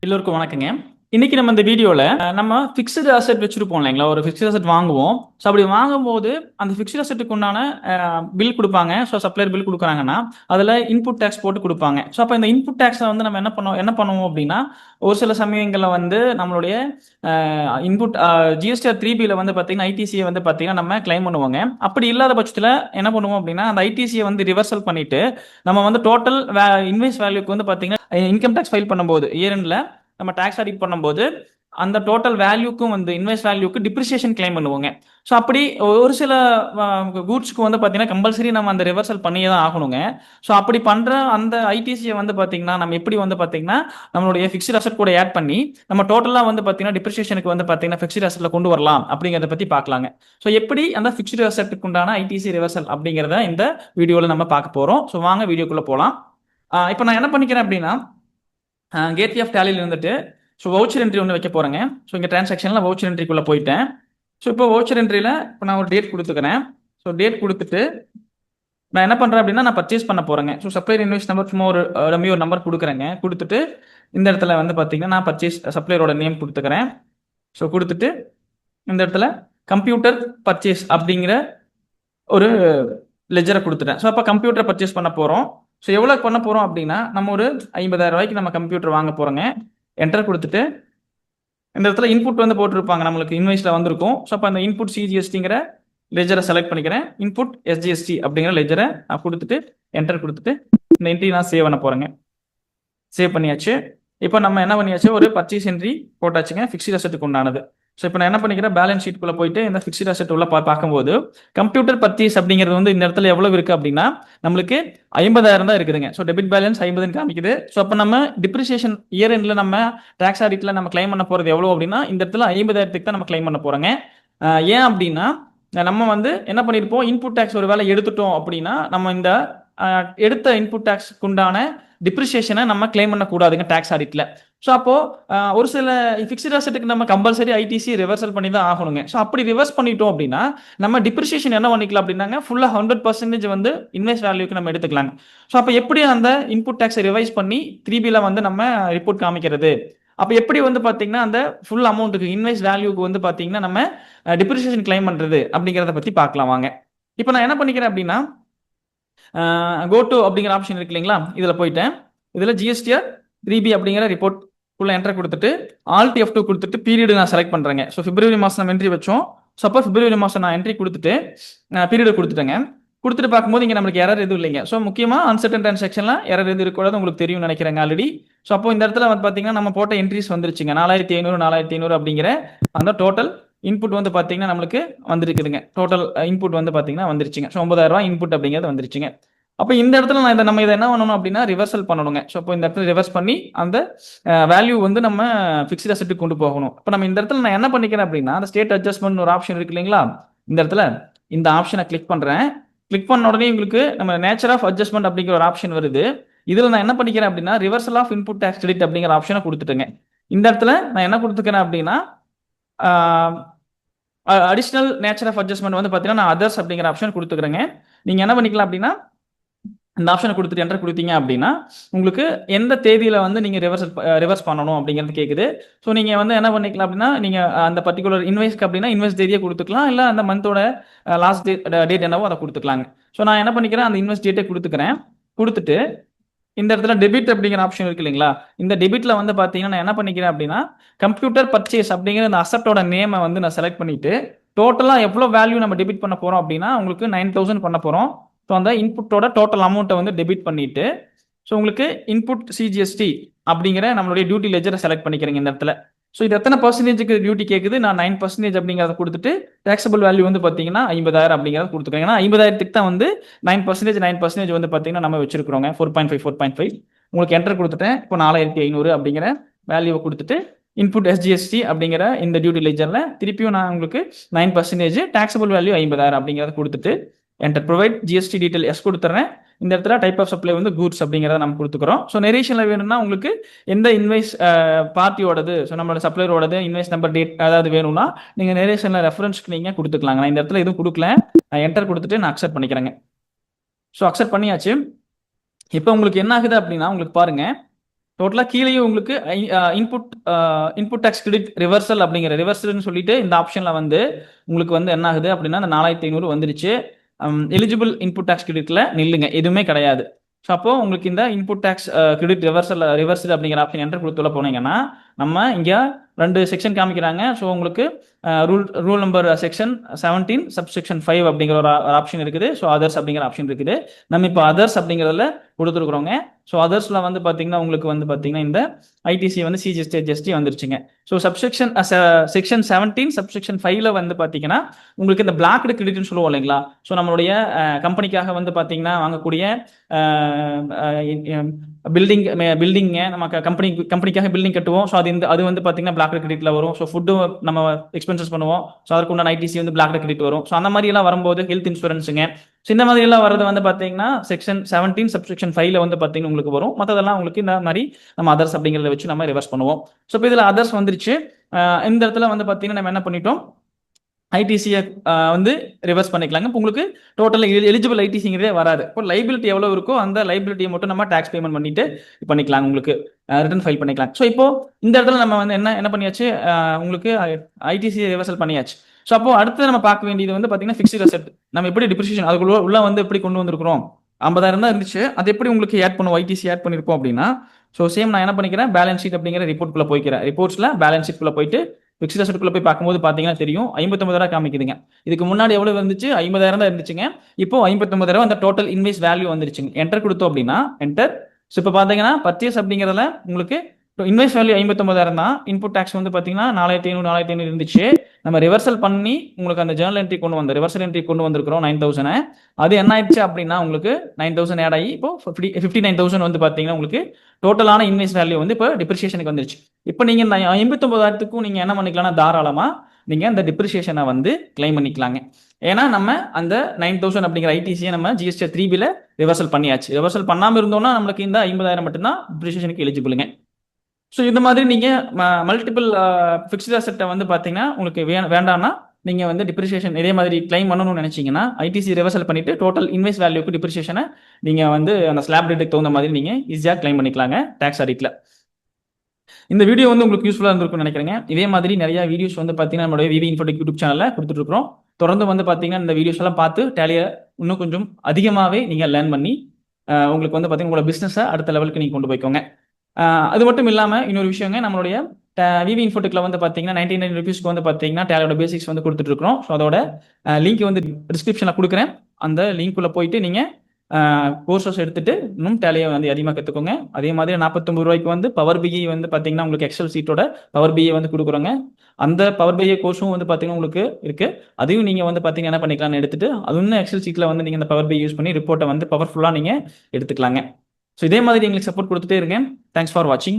எல்லோருக்கும் வணக்கங்க. இன்னைக்கு நம்ம இந்த வீடியோல நம்ம ஃபிக்ஸ்டு அசெட் வச்சிருப்போம் இல்லைங்களா? ஒரு ஃபிக்ஸ்டு அசெட் வாங்குவோம். ஸோ அப்படி வாங்கும்போது அந்த ஃபிக்ஸ்டு அசெட்டுக்கு உண்டான பில் கொடுப்பாங்க. ஸோ சப்ளையர் பில் கொடுக்குறாங்கன்னா அதில் இன்புட் டேக்ஸ் போட்டு கொடுப்பாங்க. ஸோ அப்போ இந்த இன்புட் டேக்ஸை வந்து நம்ம என்ன பண்ணுவோம் அப்படின்னா, ஒரு சில சமயங்களில் வந்து நம்மளுடைய இன்புட் ஜிஎஸ்டிஆர் 3பியில் வந்து பார்த்தீங்கன்னா ஐடிசியை வந்து பார்த்தீங்கன்னா நம்ம கிளைம் பண்ணுவோங்க. அப்படி இல்லாத பட்சத்தில் என்ன பண்ணுவோம் அப்படின்னா, அந்த ஐடிசியை வந்து ரிவர்சல் பண்ணிட்டு நம்ம வந்து டோட்டல் இன்வைஸ் வேல்யூக்கு வந்து பார்த்தீங்கன்னா இன்கம் டேக்ஸ் ஃபைல் பண்ணும்போது இயர் எண்டில் நம்ம டாக்ஸ் ஆடிட் பண்ணும்போது அந்த டோட்டல் வேல்யூக்கும் வந்து இன்வெஸ்ட் வேல்யூக்கு டிப்ரிசியேஷன் கிளைம் பண்ணுவோங்க. ஸோ அப்படி ஒரு சில கூட்ஸ்க்கு வந்து பார்த்தீங்கன்னா கம்பல்சரி நம்ம அந்த ரிவர்சல் பண்ணியே தான் ஆகணுங்க. ஸோ அப்படி பண்ணுற அந்த ஐடிசியை வந்து பார்த்தீங்கன்னா நம்ம எப்படி வந்து பார்த்தீங்கன்னா நம்மளுடைய ஃபிக்ஸ்ட் அசெட் கூட ஆட் பண்ணி நம்ம டோட்டலாக வந்து பார்த்தீங்கன்னா டிப்ரிசியேஷனுக்கு வந்து பார்த்தீங்கன்னா ஃபிக்ஸ்ட் அசெட்ல கொண்டு வரலாம் அப்படிங்கிறத பற்றி பார்க்கலாங்க. ஸோ எப்படி அந்த ஃபிக்ஸ்டு அசெட்டுக்கு உண்டான ஐடிசி ரிவர்சல் அப்படிங்கிறத இந்த வீடியோவில் நம்ம பார்க்க போகிறோம். ஸோ வாங்க வீடியோக்குள்ளே போகலாம். இப்போ நான் என்ன பண்ணிக்கிறேன் அப்படின்னா, கேட்வே ஆஃப் டேலியில் இருந்துட்டு ஸோ வவுச்சர் என்ட்ரி ஒன்று வைக்க போகிறேங்க. ஸோ இங்கே டிரான்சாக்ஷனில் வவுச்சர் என்ட்ரிக்குள்ளே போயிட்டேன். ஸோ இப்போ வவுச்சர் என்ட்ரியில் இப்போ நான் ஒரு டேட் கொடுத்துக்கிறேன். ஸோ டேட் கொடுத்துட்டு நான் என்ன பண்ணுறேன் அப்படின்னா, நான் பர்ச்சேஸ் பண்ண போகிறேங்க. ஸோ சப்ளையர் இன்வாய்ஸ் நம்பர் சும்மா ஒரு டம்மி ஒரு நம்பர் கொடுக்குறேங்க. கொடுத்துட்டு இந்த இடத்துல வந்து பார்த்தீங்கன்னா நான் பர்ச்சேஸ் சப்ளையரோட நேம் கொடுத்துக்கிறேன். ஸோ கொடுத்துட்டு இந்த இடத்துல கம்ப்யூட்டர் பர்ச்சேஸ் அப்படிங்கிற ஒரு லெஜரை கொடுத்துட்டேன். ஸோ அப்போ கம்ப்யூட்டரை பர்ச்சேஸ் பண்ண போகிறோம். ஸோ எவ்வளோ பண்ண போகிறோம் அப்படின்னா, நம்ம ஒரு 50,000 ரூபாய்க்கு நம்ம கம்ப்யூட்டர் வாங்க போகிறோங்க. என்டர் கொடுத்துட்டு இந்த இடத்துல இன்புட் வந்து போட்டிருப்பாங்க, நம்மளுக்கு இன்வாய்ஸில் வந்திருக்கும். ஸோ அப்போ அந்த இன்புட் சிஜிஎஸ்டிங்கிற லெஜரை செலக்ட் பண்ணிக்கிறேன். இன்புட் எஸ்ஜிஎஸ்டி அப்படிங்கிற லெஜரை நான் கொடுத்துட்டு என்டர் கொடுத்துட்டு இந்த என்ட்ரி நான் சேவ் பண்ண போகிறேங்க. சேவ் பண்ணியாச்சு. இப்போ நம்ம என்ன பண்ணியாச்சு, ஒரு பர்ச்சேஸ் என்ட்ரி போட்டாச்சுங்க, ஃபிக்ஸ்டு அசெட்டுக்கு உண்டானது. ஸோ இப்போ நான் என்ன பண்ணிக்கிறேன், பேலன்ஸ் ஷீட்டுக்குள்ளே போயிட்டு இந்த ஃபிக்ஸ்டு அசெட் உள்ள பார்க்கும்போது கம்ப்யூட்டர் பர்ச்சேஸ் அப்படிங்கிறது வந்து இந்த இடத்துல எவ்வளவு இருக்கு அப்படின்னா, நம்மளுக்கு 50,000 தான் இருக்குதுங்க. ஸோ டெபிட் பேலன்ஸ் 50 காமிக்குது. ஸோ அப்போ நம்ம டிப்ரிசியேஷன் இயர் எண்டில் நம்ம டாக்ஸ் ஆடிட்டில் நம்ம கிளைம் பண்ண போகிறது எவ்வளோ அப்படின்னா, இந்த இடத்துல 50,000க்கு தான் நம்ம கிளைம் பண்ண போகிறோங்க. ஏன் அப்படின்னா, நம்ம வந்து என்ன பண்ணியிருப்போம், இன்புட் டேக்ஸ் ஒரு வேலை எடுத்துட்டோம் அப்படின்னா நம்ம இந்த எடுத்த இன்புட் டேக்ஸ்க்கு உண்டான டிப்ரிசியேஷனை நம்ம கிளைம் பண்ணக்கூடாதுங்க டாக்ஸ் ஆடிட்ல. ஸோ அப்போ ஒரு சில ஃபிக்ஸ்டு அசெட்டுக்கு நம்ம கம்பல்சரி ஐடிசி ரிவர்சல் பண்ணி தான் ஆகணுங்க. ஸோ அப்படி ரிவர்ஸ் பண்ணிட்டோம் அப்படின்னா நம்ம டிப்ரிசியேஷன் என்ன பண்ணிக்கலாம் அப்படின்னாங்க, ஃபுல்லாக 100% வந்து இன்வெஸ்ட் வேல்யூக்கு நம்ம எடுத்துக்கலாங்க. ஸோ அப்போ எப்படி அந்த இன்புட் டேக்ஸை ரிவைஸ் பண்ணி 3பியில் வந்து நம்ம ரிப்போர்ட் காமிக்கிறது, அப்போ எப்படி வந்து பார்த்தீங்கன்னா அந்த ஃபுல் அமௌண்ட்டுக்கு இன்வெஸ்ட் வேல்யூக்கு வந்து பார்த்தீங்கன்னா நம்ம டிப்ரிசியேஷன் கிளைம் பண்ணுறது அப்படிங்கிறத பற்றி பார்க்கலாம் வாங்க. இப்போ நான் என்ன பண்ணிக்கிறேன் அப்படின்னா, கோ டு அப்படிங்கிற ஆப்ஷன் இருக்கு இல்லைங்களா, இதில் போயிட்டேன். இதில் ஜிஎஸ்டிஆர் 3பி அப்படிங்கிற ரிப்போர்ட் உள்ள என்டர் கொடுத்துட்டு ஆல்ட் F2 கொடுத்துட்டு பீரியடு நான் செலக்ட் பண்ணுறேங்க. ஸோ பிப்ரவரி மாதம் நம்ம என்ட்ரி வச்சோம். சப்போஸ் பிப்ரவரி மாதம் நான் என்ட்ரி கொடுத்துட்டு பீரியடு கொடுத்துட்டேங்க. கொடுத்துட்டு பார்க்கும்போது இங்கே நம்மளுக்கு எரர் எதுவும் இல்லைங்க. ஸோ முக்கியமாக அன்சர்டன் டிரான்சாக்ஷனில் எரர் எதுவும் இருக்கக்கூடாது, உங்களுக்கு தெரியும் நினைக்கிறேங்க ஆல்ரெடி. ஸோ அப்போ இந்த இடத்துல வந்து பார்த்தீங்கன்னா நம்ம போட்ட என்ட்ரிஸ் வந்துருச்சுங்க, 4500 அப்படிங்கிற அந்த டோட்டல் இன்புட் வந்து பார்த்தீங்கன்னா நம்மளுக்கு வந்துருக்குதுங்க. டோட்டல் இன்புட் வந்து பார்த்தீங்கன்னா வந்துருச்சுங்க. ஸோ 9,000 ரூபாய் இன்புட் அப்படிங்கிறது வந்துருச்சுங்க. அப்போ இந்த இடத்துல நம்ம இதை என்ன பண்ணணும் அப்படின்னா ரிவர்சல் பண்ணணுங்க. ஸோ இப்போ இந்த இடத்துல ரிவர்ஸ் பண்ணி அந்த வேல்யூ வந்து நம்ம ஃபிக்ஸ்ட் அசெட்டுக்கு கொண்டு போகணும். இப்போ நம்ம இந்த இடத்துல நான் என்ன பண்ணிக்கிறேன் அப்படின்னா, அந்த ஸ்டேட் அட்ஜஸ்ட்மெண்ட் ஒரு ஆப்ஷன் இருக்கு இல்லைங்களா, இந்த இடத்துல இந்த ஆப்ஷனை கிளிக் பண்ணுறேன். கிளிக் பண்ண உடனே உங்களுக்கு நம்ம நேச்சர் ஆஃப் அட்ஜஸ்ட்மெண்ட் அப்படிங்கிற ஒரு ஆப்ஷன் வருது. இதில் நான் என்ன பண்ணிக்கிறேன் அப்படின்னா, reversal of input tax credit அப்படிங்கிற ஆப்ஷனை கொடுத்துட்டுங்க. இந்த இடத்துல நான் என்ன கொடுத்துக்கிறேன் அப்படின்னா, அடிஷனல் நேச்சர் ஆஃப் அட்ஜஸ்ட்மெண்ட் வந்து பார்த்தீங்கன்னா நான் அதர்ஸ் அப்படிங்கிற ஆப்ஷன் கொடுத்துக்கிறேங்க. நீங்கள் என்ன பண்ணிக்கலாம் அப்படின்னா, இந்த ஆப்ஷனை கொடுத்துட்டு என்டர் கொடுத்தீங்க அப்படின்னா உங்களுக்கு எந்த தேதியில் வந்து நீங்கள் ரிவர்ஸ் பண்ணணும் அப்படிங்கிறது கேட்குது. ஸோ நீங்கள் வந்து என்ன பண்ணிக்கலாம் அப்படின்னா, நீங்கள் அந்த பர்டிகுலர் இன்வைஸ்க்கு அப்படின்னா இன்வெஸ்ட் தேதியை கொடுத்துக்கலாம், இல்லை அந்த மந்தோட லாஸ்ட் டேட் என்னவோ அதை கொடுத்துக்கலாங்க. ஸோ நான் என்ன பண்ணிக்கிறேன், அந்த இன்வெஸ்ட் டேட்டை கொடுத்துக்கிறேன். கொடுத்துட்டு இந்த இடத்துல டெபிட் அப்படிங்கிற ஆப்ஷன் இருக்கு இல்லைங்களா, இந்த டெபிட்ல வந்து பார்த்தீங்கன்னா நான் என்ன பண்ணிக்கிறேன் அப்படின்னா, கம்ப்யூட்டர் பர்ச்சேஸ் அப்படிங்கிற அந்த அசெட்டோட நேமை வந்து நான் செலக்ட் பண்ணிட்டு டோட்டலாக எவ்வளோ வேல்யூ நம்ம டெபிட் பண்ண போகிறோம் அப்படின்னா உங்களுக்கு 9,000 பண்ண போகிறோம். ஸோ அந்த இன்புட்டோட டோட்டல் அமௌண்ட்டை வந்து டெபிட் பண்ணிட்டு ஸோ உங்களுக்கு இன்புட் சிஜிஎஸ்டி அப்படிங்கிற நம்மளுடைய டியூட்டி லெஜரை செலக்ட் பண்ணிக்கிறீங்க இந்த இடத்துல. ஸோ இது எத்தனை பர்சன்டேஜுக்கு டியூட்டி கேட்குது, நான் 9% அப்படிங்கிறத கொடுத்துட்டு டேக்ஸபிள் வேல்யூ வந்து பார்த்தீங்கன்னா 50,000 அப்படிங்கிறத கொடுத்துருக்கேன். ஏன்னா 50,000க்கு தான் வந்து 9% வந்து பார்த்தீங்கன்னா நம்ம வச்சிருக்கிறோங்க 4.5 உங்களுக்கு என்டர் கொடுத்துட்டேன். இப்போ 4,500 அப்படிங்கிற வேல்யூவை கொடுத்துட்டு இன்புட் எஸ்ஜிஎஸ்டி அப்படிங்கிற இந்த டியூட்டி லெஜரில் திருப்பியும் நான் உங்களுக்கு 9% டேக்ஸபிள் வேல்யூ 50,000 அப்படிங்கிறத கொடுத்துட்டு enter provide GST details கொடுத்துறேன். இந்த இடத்துல டைப் ஆஃப் சப்ளை வந்து கூட்ஸ் அப்படிங்கிறத நம்ம கொடுத்துக்கிறோம். ஸோ நெரேஷனில் வேணும்னா உங்களுக்கு எந்த இன்வைஸ் பார்ட்டியோடது, ஸோ நம்மளோட சப்ளையரோடது இன்வைஸ் நம்பர் டேட் அதாவது வேணும்னா நீங்கள் நெரேஷனில் ரெஃபரன்ஸ்க்கு நீங்கள் கொடுத்துக்கலாங்க. நான் இந்த இடத்துல எதுவும் கொடுக்கல, நான் என்டர் கொடுத்துட்டு நான் அக்செப்ட் பண்ணிக்கிறேங்க. ஸோ அக்செப்ட் பண்ணியாச்சு. இப்போ உங்களுக்கு என்ன ஆகுது அப்படின்னா, உங்களுக்கு பாருங்க டோட்டலா கீழேயும் உங்களுக்கு input input tax credit reversal அப்படிங்கிற ரிவர்சல்னு சொல்லிட்டு இந்த ஆப்ஷன்ல வந்து உங்களுக்கு வந்து என்ன ஆகுது அப்படின்னா அந்த 4500 வந்துருச்சு. எலிஜிபிள் இன்புட் டாக்ஸ் கிரெடிட்ல நில்லுங்க, எதுவுமே கிடையாது. ஸோ அப்போ உங்களுக்கு இந்த இன்புட் டாக்ஸ் கிரெடிட் ரிவர்சல் அப்படிங்கிற ஆப்ஷன் என்டர் கொடுத்துள்ள போனீங்கன்னா நம்ம இங்கே 2 செக்ஷன் காமிக்கிறாங்க. ஸோ உங்களுக்கு ரூல் நம்பர் செக்ஷன் 17 சப்செக்ஷன் 5 அப்படிங்கிற ஒரு ஆப்ஷன் இருக்குது. ஸோ அதர்ஸ் அப்படிங்கிற ஆப்ஷன் இருக்குது. நம்ம இப்போ அதர்ஸ் அப்படிங்கிறதுல கொடுத்துருக்குறோங்க. ஸோ அதர்ஸ்ல வந்து பார்த்தீங்கன்னா உங்களுக்கு வந்து பார்த்தீங்கன்னா இந்த ஐடிசி வந்து சிஜிஎஸ்டி ஜிஎஸ்டி வந்துருச்சுங்க. ஸோ செக்ஷன் 17 சப்செக்ஷன் 5ல வந்து பார்த்தீங்கன்னா உங்களுக்கு இந்த பிளாக்டு கிரெடிட்னு சொல்லுவோம் இல்லைங்களா. ஸோ நம்மளுடைய கம்பெனிக்காக வந்து பார்த்தீங்கன்னா வாங்கக்கூடிய பில்டிங்க நம்ம கம்பெனிக்காக பில்டிங் கட்டுவோம். ஸோ அது வந்து பார்த்தீங்கன்னா பிளாக் கிரெடிட்ல வரும். ஸோ ஃபுட்டு நம்ம எக்ஸ்பென்சஸ் பண்ணுவோம். ஸோ அதற்கு உண்டான ஐடிசி வந்து பிளாக் கிரெடிட் வரும். ஸோ அந்த மாதிரி எல்லாம் வரும்போது ஹெல்த் இன்சூரன்ஸுங்க, ஸோ இந்த மாதிரி எல்லாம் வரது வந்து பார்த்தீங்கன்னா செக்ஷன் 17 சப்செக்ஷன் 5ல வந்து பார்த்தீங்கன்னா உங்களுக்கு வரும். மற்றதெல்லாம் உங்களுக்கு இந்த மாதிரி நம்ம அதர்ஸ் அப்படிங்கிறத வச்சு நம்ம ரிவர்ஸ் பண்ணுவோம். ஸோ இப்போ இதில் அதர்ஸ் வந்துருச்சு. இந்த இடத்துல வந்து பார்த்தீங்கன்னா நம்ம என்ன பண்ணிட்டோம், ஐடிசியை வந்து ரிவர்ஸ் பண்ணிக்கலாங்க. இப்போ உங்களுக்கு டோட்டல் எலிஜிபிள் ஐடிசிங்கிறதே வராது. இப்போ லைபிலிட்டி எவ்வளோ இருக்கோ அந்த லைபிலிட்டியை மட்டும் நம்ம டேக்ஸ் பேமெண்ட் பண்ணிட்டு பண்ணிக்கலாம், உங்களுக்கு ரிட்டர்ன் ஃபைல் பண்ணிக்கலாம். ஸோ இப்போ இந்த இடத்துல நம்ம வந்து என்ன பண்ணியாச்சு, உங்களுக்கு ஐடிசி ரிவர்சல் பண்ணியாச்சு. ஸோ அப்போ அடுத்து நம்ம பார்க்க வேண்டியது வந்து பார்த்தீங்கன்னா ஃபிக்ஸ்டு அசெட் நம்ம எப்படி டிப்ரிசியேஷன் அதுக்குள்ள உள்ள வந்து எப்படி கொண்டு வந்திருக்கிறோம். 50,000 தான் இருந்துச்சு, அது எப்படி உங்களுக்கு ஆட் பண்ணுவோம், ஐடிசி ஆட் பண்ணியிருக்கோம் அப்படின்னா. ஸோ சேம் நான் என்ன பண்ணிக்கிறேன், பேலன்ஸ் ஷீட் அப்படிங்கிற ரிப்போர்ட்குள்ள போய்க்கிறேன். ரிப்போர்ட்ஸ்ல பேலன்ஸ் ஷீட்குள்ள போயிட்டு ஃபிக்ஸ்ட் அசெட்குள்ள போய் பார்க்கும்போது பார்த்தீங்கன்னா தெரியும் 59,000 காமிக்குதுங்க. இதுக்கு முன்னாடி எவ்வளவு இருந்துச்சு, 50,000 தான் இருந்துச்சுங்க. இப்போ 59,000 அந்த டோட்டல் இன்வைஸ் வேல்யூ வந்துருச்சுங்க. என்டர் கொடுத்தோம் அப்படின்னா என்டர். ஸோ இப்போ பார்த்தீங்கன்னா பர்ச்சேஸ் அப்படிங்கிறதுல உங்களுக்கு இன்வைஸ் வேல்யூ 59,000 தான். இன்புட் டாக்ஸ் வந்து பார்த்தீங்கன்னா 4,500 இருந்துச்சு. நம்ம ரிவர்சல் பண்ணி உங்களுக்கு அந்த ஜேர்னல் என்ட்ரி ரிவர்சல் என்ட்ரி கொண்டு வந்திருக்கிறோம் 9,000. அது என்ன ஆயிடுச்சு அப்படின்னா உங்களுக்கு 9,000 ஆட் ஆகி இப்போ 59,000 வந்து பார்த்தீங்கன்னா உங்களுக்கு டோட்டலான இன்வைஸ் வேல்யூ வந்து இப்போ டிப்ரிசியேஷனுக்கு வந்துருச்சு. இப்போ நீங்க 59,000க்கும் நீங்க என்ன பண்ணிக்கலாம்னா தாராளமா நீங்க அந்த டிப்ரிசியேஷனை வந்து கிளைம் பண்ணிக்கலாங்க. ஏன்னா நம்ம அந்த 9,000 அப்படிங்கிற ஐடிசியை நம்ம ஜிஎஸ்டி 3பில ரிவர்சல் பண்ணியாச்சு. ரிவர்சல் பண்ணாமல் இருந்தோம்னா நம்மளுக்கு இந்த 50,000 மட்டும்தான் டிப்ரிசியேஷனுக்கு எலிஜிபிளுங்க. ஸோ இந்த மாதிரி நீங்கள் மல்டிபிள் ஃபிக்ஸ்டு அசெட்டை வந்து பார்த்தீங்கன்னா உங்களுக்கு வேண்டாம்னா நீங்கள் வந்து டிப்ரிசியேஷன் இதே மாதிரி கிளைம் பண்ணணும்னு நினச்சிங்கன்னா ஐடிசி ரிவர்சல் பண்ணிவிட்டு டோட்டல் இன்வைஸ் வேல்யூக்கு டிப்ரிசியேஷனை நீங்கள் வந்து அந்த ஸ்லாப் ரேட்டுக்கு தகுந்த மாதிரி நீங்கள் ஈஸியாக கிளைம் பண்ணிக்கலாங்க டேக்ஸ் ஆடிட்டில். இந்த வீடியோ வந்து உங்களுக்கு யூஸ்ஃபுல்லாக இருந்திருக்கும்னு நினைக்கிறேங்க. இதே மாதிரி நிறைய வீடியோஸ் வந்து பார்த்தீங்கன்னா நம்மளுடைய விவி இன்ஃபோடெக் யூடியூப் சேனலில் கொடுத்துட்ருக்கோம். தொடர்ந்து வந்து பார்த்தீங்கன்னா இந்த வீடியோஸ் எல்லாம் பார்த்து டேலியை இன்னும் கொஞ்சம் அதிகமாகவே நீங்கள் லேர்ன் பண்ணி உங்களுக்கு வந்து பார்த்தீங்கன்னா உங்களோட பிஸ்னஸை அடுத்த லெவலுக்கு நீங்கள் கொண்டு போய்க்கோங்க. அது மட்டும் இல்லாமல் இன்னொரு விஷயங்க, நம்மளுடைய விவி இன்ஃபோடெக்ல வந்து பார்த்தீங்கன்னா 99 rupeesக்கு வந்து பார்த்தீங்கன்னா டேலியோட பேசிக்ஸ் வந்து கொடுத்துட்ருக்கோம். ஸோ அதோட லிங்க் வந்து டிஸ்கிரிப்ஷனில் கொடுக்குறேன். அந்த லிங்க்குள்ளே போயிட்டு நீங்கள் கோர்சஸ் எடுத்துட்டு இன்னும் டேலியை வந்து அதிகமாக கற்றுக்கோங்க. அதே மாதிரி 49 ரூபாய்க்கு வந்து பவர் பிஐ வந்து பார்த்தீங்கன்னா உங்களுக்கு எக்ஸல் சீட்டோட பவர் பிஐ வந்து கொடுக்குறோங்க. அந்த பவர் பிஐ கோர்ஸும் வந்து பார்த்தீங்கன்னா உங்களுக்கு இருக்கு. அதையும் நீங்கள் வந்து பார்த்தீங்கன்னா என்ன பண்ணிக்கலாம்னு எடுத்துட்டு அதுவும் எக்ஸல் சீட்டில் வந்து நீங்கள் இந்த பவர் பிஐ யூஸ் பண்ணி ரிப்போர்ட்டை வந்து பவர்ஃபுல்லாக நீங்கள் எடுத்துக்கலாங்க. ஸோ இதே மாதிரி எங்களுக்கு சப்போர்ட் கொடுத்துட்டே இருங்க. தேங்க்ஸ் ஃபார் வாட்சிங்.